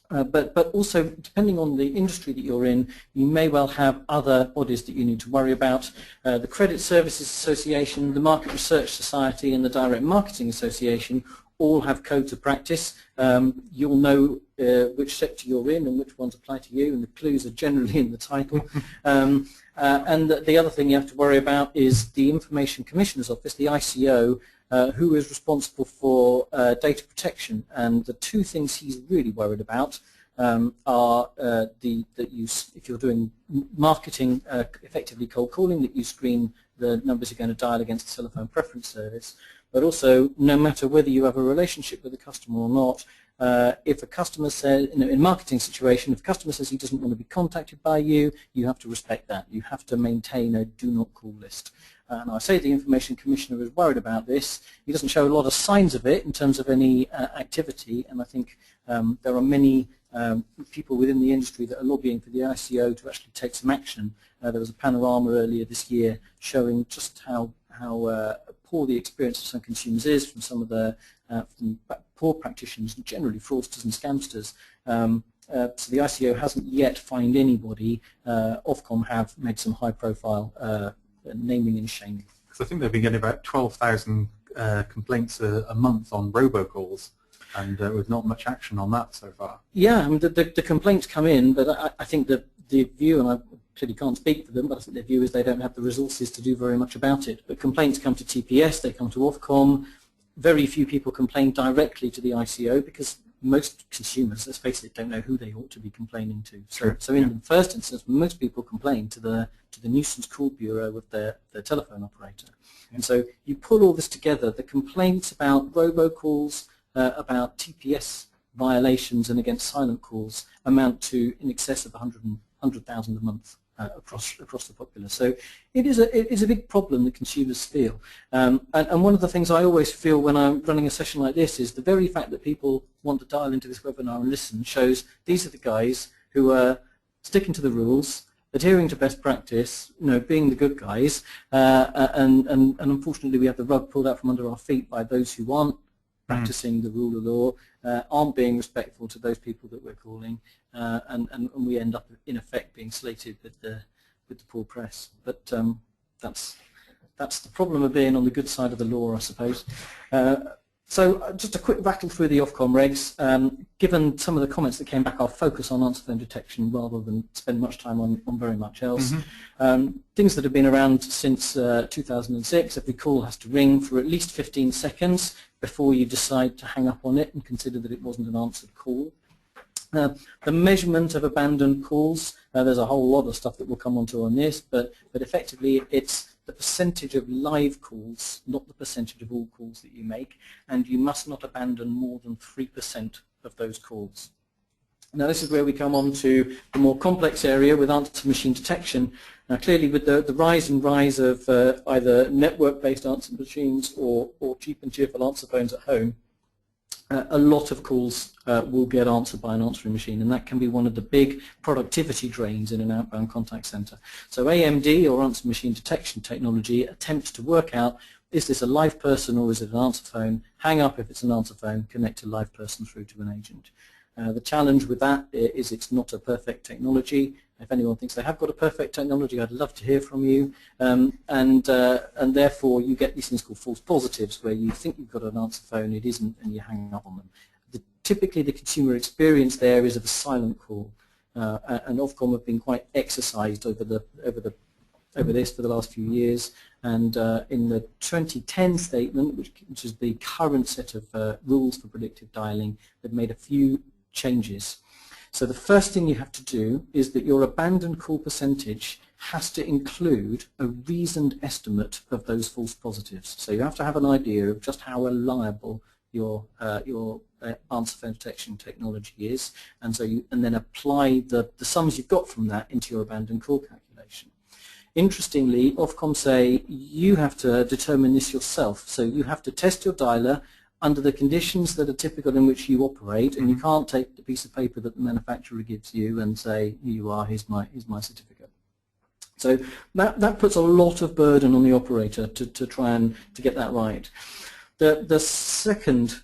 But also, depending on the industry that you're in, you may well have other bodies that you need to worry about. The Credit Services Association, the Market Research Society and the Direct Marketing Association all have codes of practice. You'll know which sector you're in and which ones apply to you, and the clues are generally in the title. And the other thing you have to worry about is the Information Commissioner's Office, the ICO, who is responsible for data protection. And the two things he's really worried about are that if you're doing marketing, effectively cold calling, that you screen the numbers you're going to dial against the telephone preference service, but also no matter whether you have a relationship with the customer or not, if a customer says, in a marketing situation, if a customer says he doesn't want to be contacted by you, you have to respect that. You have to maintain a do not call list. And I say the Information Commissioner is worried about this. He doesn't show a lot of signs of it in terms of any activity, and I think there are many people within the industry that are lobbying for the ICO to actually take some action. There was a panorama earlier this year showing just how poor the experience of some consumers is from some of the poor practitioners, and generally fraudsters and scamsters. So the ICO hasn't yet fined anybody. Ofcom have made some high-profile naming and shaming. Because I think they've been getting about 12,000 complaints a month on robocalls, and with not much action on that so far. Yeah, I mean, the complaints come in, but I think that the view, and I clearly can't speak for them, but I think their view is they don't have the resources to do very much about it. But complaints come to TPS, they come to Ofcom. Very few people complain directly to the ICO because most consumers, let's face it, don't know who they ought to be complaining to. So in the first instance, most people complain to the nuisance call bureau of their telephone operator. And so you pull all this together, the complaints about robocalls, about TPS violations and against silent calls amount to in excess of 100,000 a month across the populace. So it is a big problem that consumers feel. And one of the things I always feel when I'm running a session like this is the very fact that people want to dial into this webinar and listen shows these are the guys who are sticking to the rules, adhering to best practice, being the good guys, and unfortunately we have the rug pulled out from under our feet by those who aren't practicing the rule of law, aren't being respectful to those people that we're calling, and we end up in effect being slated with the poor press. But that's the problem of being on the good side of the law, I suppose. So just a quick rattle through the Ofcom regs. Given some of the comments that came back, I'll focus on answer phone detection rather than spend much time on very much else. Things that have been around since 2006, every call has to ring for at least 15 seconds before you decide to hang up on it and consider that it wasn't an answered call. The measurement of abandoned calls, there's a whole lot of stuff that we'll come onto on this, but effectively it's the percentage of live calls, not the percentage of all calls that you make, and you must not abandon more than 3% of those calls. Now this is where we come on to the more complex area with answer machine detection. Now clearly with the rise of either network-based answer machines or cheap and cheerful answer phones at home, a lot of calls will get answered by an answering machine, and that can be one of the big productivity drains in an outbound contact center. So AMD, or answer machine detection technology, attempts to work out, is this a live person or is it an answer phone? Hang up if it's an answer phone, connect a live person through to an agent. The challenge with that is it's not a perfect technology. If anyone thinks they have got a perfect technology, I'd love to hear from you. And therefore, you get these things called false positives, where you think you've got an answer phone, it isn't, and you hang up on them. Typically, the consumer experience there is of a silent call, and Ofcom have been quite exercised over this for the last few years. And in the 2010 statement, which is the current set of rules for predictive dialing, they've made a few changes. So the first thing you have to do is that your abandoned call percentage has to include a reasoned estimate of those false positives. So you have to have an idea of just how reliable your answer phone detection technology is, and then apply the sums you've got from that into your abandoned call calculation. Interestingly, Ofcom say you have to determine this yourself. So you have to test your dialer under the conditions that are typical in which you operate, and you can't take the piece of paper that the manufacturer gives you and say, here you are, here's my certificate. So that puts a lot of burden on the operator to try and to get that right. The second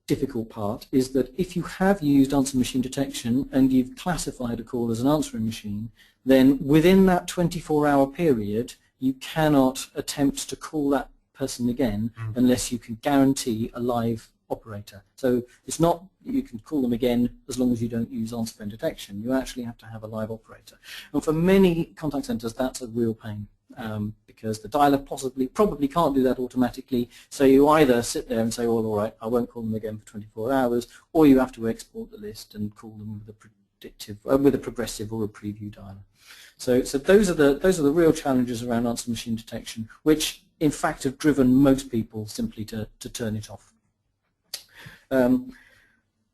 difficult part is that if you have used answer machine detection and you've classified a call as an answering machine, then within that 24-hour period, you cannot attempt to call that person again unless you can guarantee a live operator. So it's not that you can call them again as long as you don't use answer phone detection. You actually have to have a live operator. And for many contact centers, that's a real pain. Because the dialer probably can't do that automatically, so you either sit there and say, well, all right, I won't call them again for 24 hours, or you have to export the list and call them with a progressive or a preview dialer. So those are the real challenges around answer machine detection, which in fact have driven most people simply to turn it off.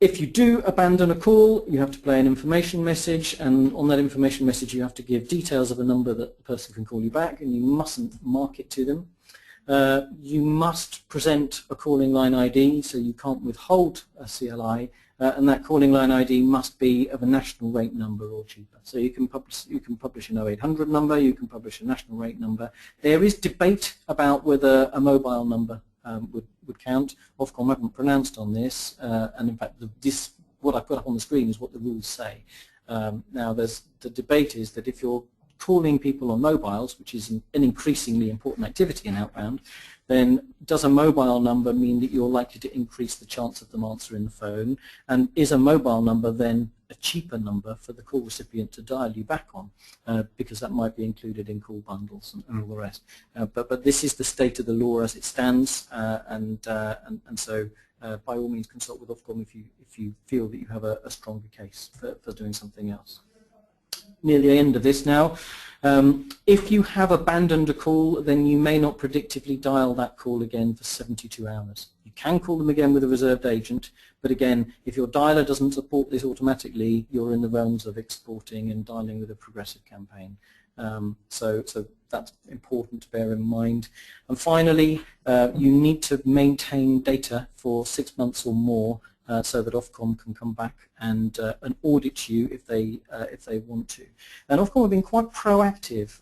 If you do abandon a call, you have to play an information message, and on that information message you have to give details of a number that the person can call you back, and you mustn't mark it to them. You must present a calling line ID, so you can't withhold a CLI, and that calling line ID must be of a national rate number or cheaper. So you can publish an 0800 number, you can publish a national rate number. There is debate about whether a mobile number would count. Ofcom haven't pronounced on this, and in fact what I've got up on the screen is what the rules say. Now the debate is that if you're calling people on mobiles, which is an increasingly important activity in outbound, then does a mobile number mean that you're likely to increase the chance of them answering the phone, and is a mobile number then a cheaper number for the call recipient to dial you back on, because that might be included in call bundles and all the rest. But this is the state of the law as it stands, and so by all means consult with Ofcom if you feel that you have a stronger case for doing something else. Near the end of this now. If you have abandoned a call, then you may not predictively dial that call again for 72 hours. You can call them again with a reserved agent, but again, if your dialer doesn't support this automatically, you're in the realms of exporting and dialing with a progressive campaign. So that's important to bear in mind. And finally, you need to maintain data for 6 months or more, so that Ofcom can come back and audit you if they want to. And Ofcom have been quite proactive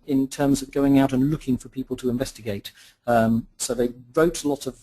in terms of going out and looking for people to investigate. So they wrote a lot of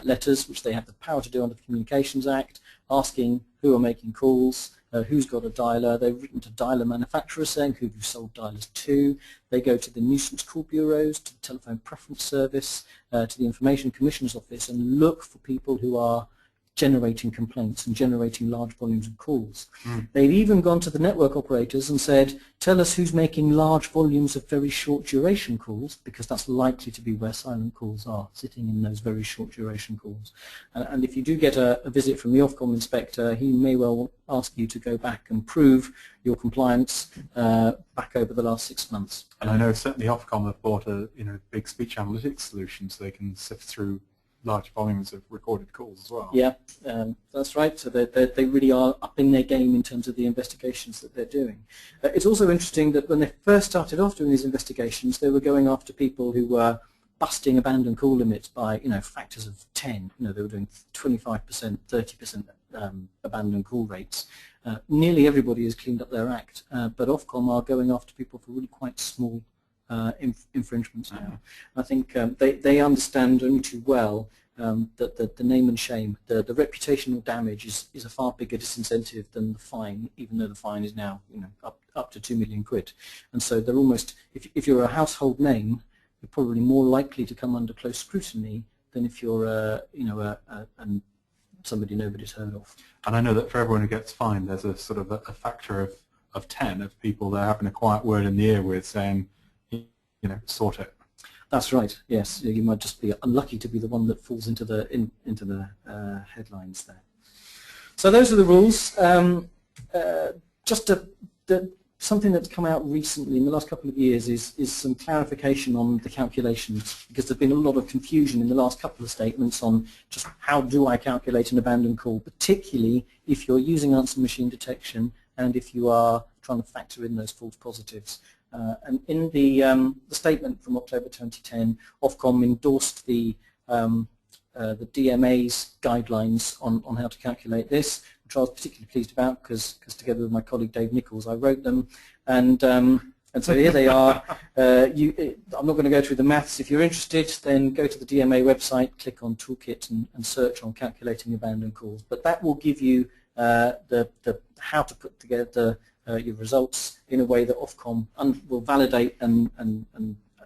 letters, which they have the power to do under the Communications Act, asking who are making calls, who's got a dialer. They've written to dialer manufacturers saying who you've sold dialers to. They go to the nuisance call bureaus, to the telephone preference service, to the Information Commissioner's office, and look for people who are generating complaints and generating large volumes of calls. They've even gone to the network operators and said, tell us who's making large volumes of very short duration calls, because that's likely to be where silent calls are, sitting in those very short duration calls. And if you do get a visit from the Ofcom inspector, he may well ask you to go back and prove your compliance back over the last 6 months. And I know certainly Ofcom have bought a big speech analytics solution so they can sift through large volumes of recorded calls as well. Yeah, that's right. So they really are upping their game in terms of the investigations that they're doing. It's also interesting that when they first started off doing these investigations, they were going after people who were busting abandoned call limits by factors of 10. They were doing 25%, 30% abandoned call rates. Nearly everybody has cleaned up their act, but Ofcom are going after people for really quite small infringements now. I think they understand only too well that the name and shame, the reputational damage is a far bigger disincentive than the fine, even though the fine is now up to 2 million quid. And so they're almost, if you're a household name, you're probably more likely to come under close scrutiny than if you're somebody nobody's heard of. And I know that for everyone who gets fined, there's a sort of a factor of 10 of people they're having a quiet word in the ear with, saying, sort it. That's right. Yes, you might just be unlucky to be the one that falls into the headlines there. So those are the rules. Something that's come out recently in the last couple of years is some clarification on the calculations, because there's been a lot of confusion in the last couple of statements on just how do I calculate an abandoned call, particularly if you're using answer machine detection and if you are trying to factor in those false positives. And in the statement from October 2010, Ofcom endorsed the DMA's guidelines on how to calculate this, which I was particularly pleased about because together with my colleague Dave Nichols, I wrote them. And so here they are. I'm not going to go through the maths. If you're interested, then go to the DMA website, click on Toolkit, and search on calculating abandoned calls. But that will give you how to put together your results in a way that Ofcom will validate and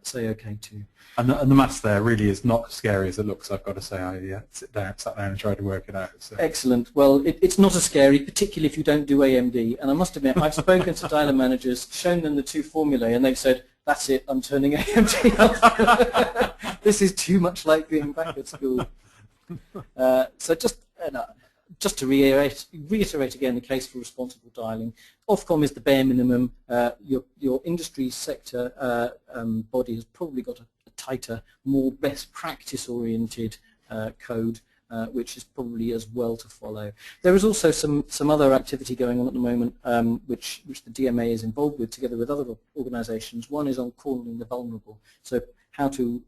say okay to. And the maths there really is not as scary as it looks, I've got to say. I sat down and tried to work it out. So. Excellent. Well, it's not as scary, particularly if you don't do AMD. And I must admit, I've spoken to dialer managers, shown them the two formulae, and they've said, that's it, I'm turning AMD off. This is too much like being back at school. So just to reiterate again the case for responsible dialing, Ofcom is the bare minimum. Your industry sector body has probably got a tighter, more best practice oriented code, which is probably as well to follow. There is also some other activity going on at the moment, which the DMA is involved with together with other organisations. One is on calling the vulnerable. So how to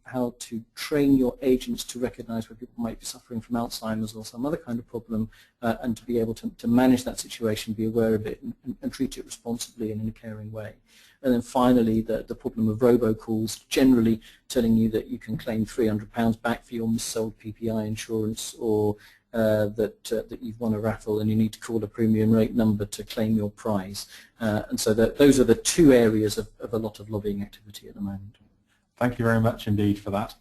train your agents to recognise where people might be suffering from Alzheimer's or some other kind of problem, and to be able to manage that situation, be aware of it, and treat it responsibly and in a caring way. And then finally, the problem of robocalls, generally telling you that you can claim £300 back for your missold PPI insurance, or that you've won a raffle and you need to call a premium rate number to claim your prize. And so those are the two areas of a lot of lobbying activity at the moment. Thank you very much indeed for that.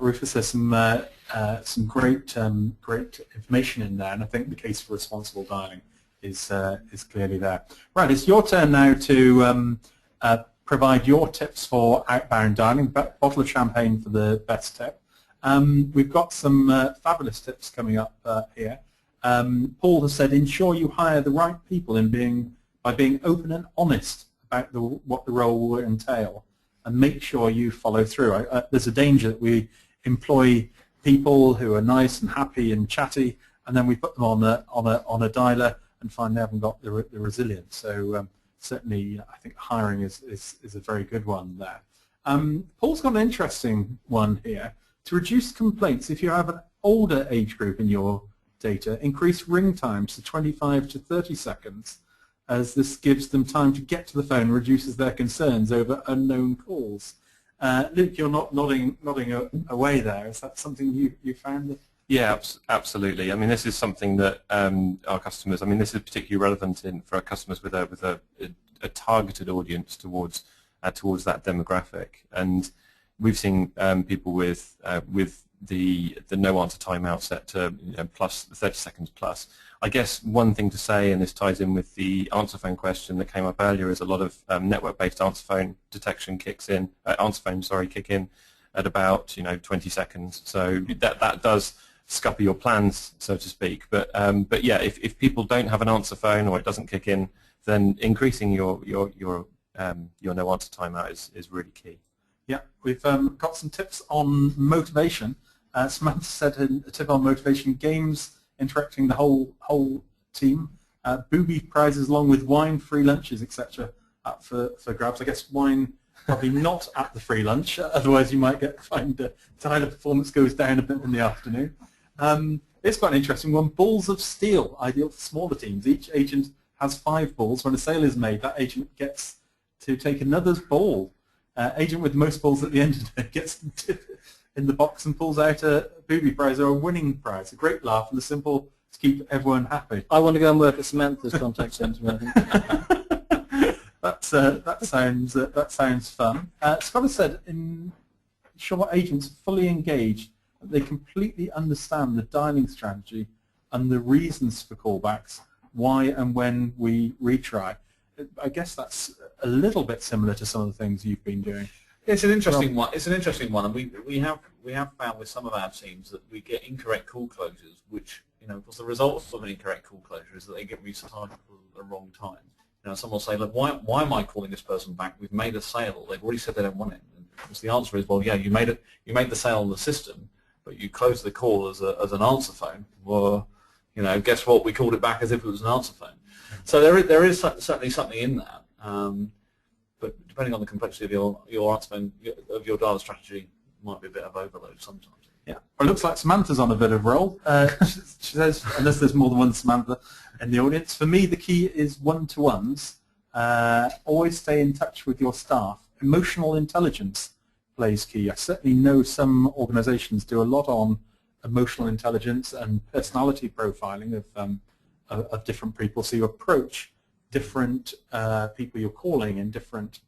Rufus, there's some great information in there, and I think the case for responsible dialing is clearly there. Right, it's your turn now to provide your tips for outbound dialing. Bottle of champagne for the best tip. We've got some fabulous tips coming up here. Paul has said, ensure you hire the right people by being open and honest about what the role will entail, and make sure you follow through. There's a danger that we employ people who are nice and happy and chatty, and then we put them on a dialer and find they haven't got the resilience. So certainly, I think hiring is a very good one there. Paul's got an interesting one here. To reduce complaints, if you have an older age group in your data, increase ring times to 25 to 30 seconds, as this gives them time to get to the phone and reduces their concerns over unknown calls. Luke, you're not nodding away there. Is that something you found? Yeah, absolutely. I mean, this is something that our customers, I mean, this is particularly relevant for our customers with a targeted audience towards that demographic. And we've seen people with the no answer timeout set to plus 30 seconds plus. I guess one thing to say, and this ties in with the answer phone question that came up earlier, is a lot of network-based answer phone detection kick in at about 20 seconds. So that does scupper your plans, so to speak. But yeah, if people don't have an answer phone or it doesn't kick in, then increasing your no answer timeout is really key. Yeah, we've got some tips on motivation. Samantha said a tip on motivation: games interacting the whole team, booby prizes along with wine, free lunches, etc. up for grabs. I guess wine probably not at the free lunch, otherwise you might find the dialer performance goes down a bit in the afternoon. It's quite an interesting one. Balls of steel, ideal for smaller teams. Each agent has 5 balls. When a sale is made, that agent gets to take another's ball. Agent with most balls at the end of the day gets in the box and pulls out a booby prize or a winning prize. A great laugh and a simple to keep everyone happy. I want to go and work at Samantha's contact centre, I think. That sounds fun. Scott has said, ensure agents are fully engaged, that they completely understand the dialing strategy and the reasons for callbacks, why and when we retry. I guess that's a little bit similar to some of the things you've been doing. It's an interesting one. It's an interesting one, and we have found with some of our teams that we get incorrect call closures, which because the result of an incorrect call closure is that they get recycled at the wrong time. Someone will say, look, why am I calling this person back? We've made a sale. They've already said they don't want it. And the answer is, well, yeah, you made the sale on the system, but you closed the call as an answer phone. Well, guess what? We called it back as if it was an answer phone. So there is certainly something in that. But depending on the complexity of your answer phone, of your dialer strategy, might be a bit of overload sometimes. Yeah, well, it looks like Samantha's on a bit of roll. She says, unless there's more than one Samantha in the audience, for me the key is one-to-ones. Always stay in touch with your staff. Emotional intelligence plays key. I certainly know some organisations do a lot on emotional intelligence and personality profiling of different people. So you approach different people you're calling in different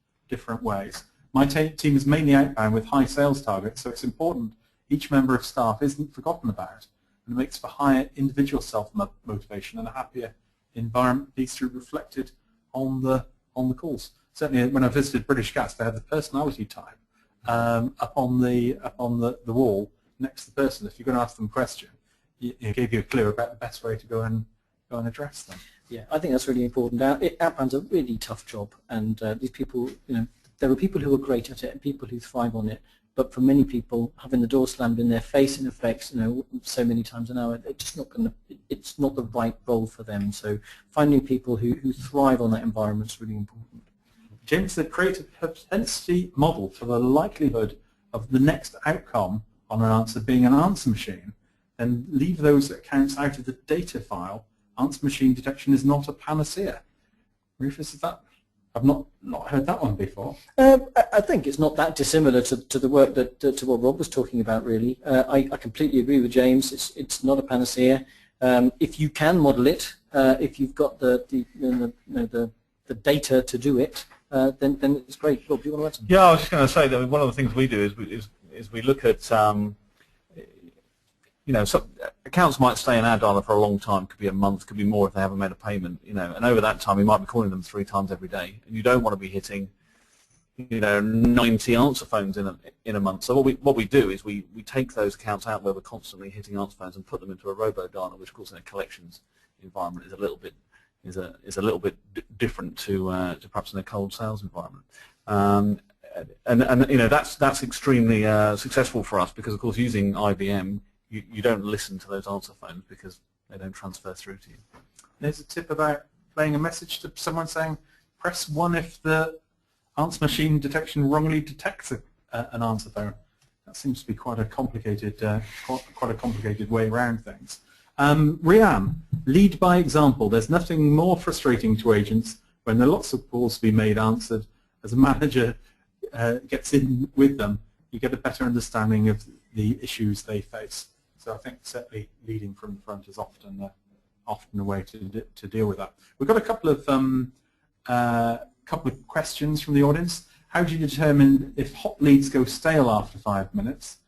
ways. My team is mainly outbound with high sales targets, so it's important each member of staff isn't forgotten about, and it makes for higher individual self-motivation and a happier environment. These through reflected on the calls. Certainly, when I visited British Gas, they had the personality type up on the wall next to the person. If you're going to ask them a question, it gave you a clue about the best way to go and address them. Yeah, I think that's really important. Outbound's a really tough job, and these people, there are people who are great at it and people who thrive on it. But for many people, having the door slammed in their face in effect, so many times an hour, they're just not going to. It's not the right role for them. So finding people who thrive on that environment is really important. James said, create a propensity model for the likelihood of the next outcome on an answer being an answer machine, then leave those accounts out of the data file. Answer machine detection is not a panacea. Rufus, is that? I've not heard that one before. I think it's not that dissimilar to the work to what Rob was talking about. Really, I completely agree with James. It's not a panacea. If you can model it, if you've got the data to do it, then it's great. Rob, do you want to add something? Yeah, I was just going to say that one of the things we do is we look at accounts might stay in our dialer for a long time, could be a month, could be more if they haven't made a payment, and over that time you might be calling them 3 times every day, and you don't want to be hitting, 90 answer phones in a month. So what we do is we take those accounts out where we're constantly hitting answer phones and put them into a robo dialer, which of course in a collections environment is a little bit different to perhaps in a cold sales environment. That's extremely successful for us because of course using IBM. You don't listen to those answer phones because they don't transfer through to you. There's a tip about playing a message to someone saying, press 1 if the answer machine detection wrongly detects an answer phone. That seems to be quite a complicated way around things. Rianne, lead by example. There's nothing more frustrating to agents when there are lots of calls to be made answered. As a manager gets in with them, you get a better understanding of the issues they face. So I think certainly leading from the front is often a way to deal with that. We've got a couple of questions from the audience. How do you determine if hot leads go stale after 5 minutes?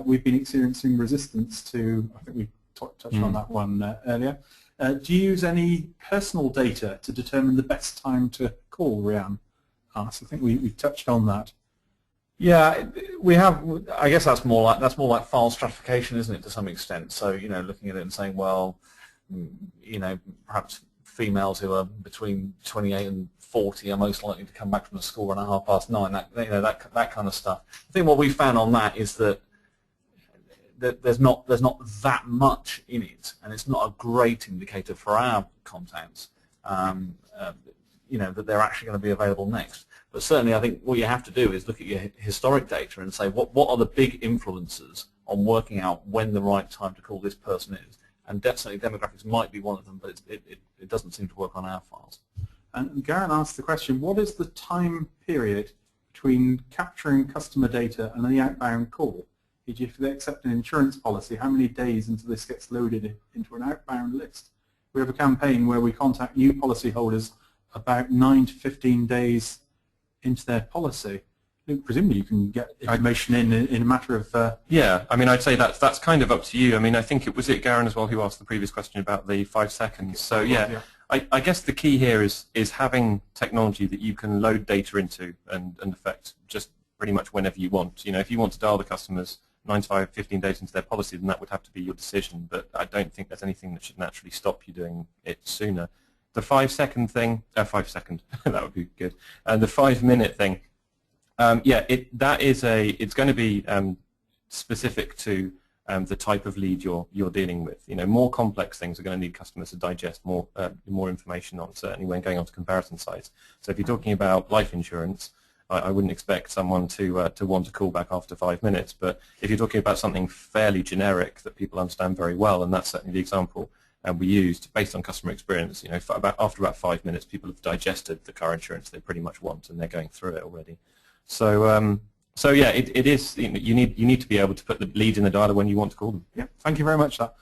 We've been experiencing resistance to. I think we touched on that one earlier. Do you use any personal data to determine the best time to call? Rianne asked. I think we touched on that. Yeah, we have. I guess that's more like file stratification, isn't it, to some extent? So looking at it and saying, well, perhaps females who are between 28 and 40 are most likely to come back from the school around 9:30. That kind of stuff. I think what we found on that is that there's not that much in it, and it's not a great indicator for our contacts. That they're actually going to be available next. But certainly I think what you have to do is look at your historic data and say what are the big influences on working out when the right time to call this person is. And definitely demographics might be one of them, but it doesn't seem to work on our files. And Garen asked the question, what is the time period between capturing customer data and the outbound call? E.g., if they accept an insurance policy, how many days until this gets loaded into an outbound list? We have a campaign where we contact new policyholders about 9 to 15 days into their policy. Luke, presumably you can get information in a matter of... Yeah, I mean, I'd say that's kind of up to you. I mean, I think it was Garen as well who asked the previous question about the 5 seconds. So yeah. I guess the key here is having technology that you can load data into and affect just pretty much whenever you want. If you want to dial the customers 9 to 15 days into their policy, then that would have to be your decision. But I don't think there's anything that should naturally stop you doing it sooner. The 5 second thing, 5 second, that would be good. And the 5 minute thing, it's going to be specific to the type of lead you're dealing with. More complex things are going to need customers to digest more information on, certainly when going onto comparison sites. So if you're talking about life insurance, I wouldn't expect someone to want to call back after 5 minutes. But if you're talking about something fairly generic that people understand very well, and that's certainly the example we used based on customer experience, after about 5 minutes, people have digested the car insurance they pretty much want, and they're going through it already. So yeah, it is. You need to be able to put the leads in the dialer when you want to call them. Yeah, thank you very much for that.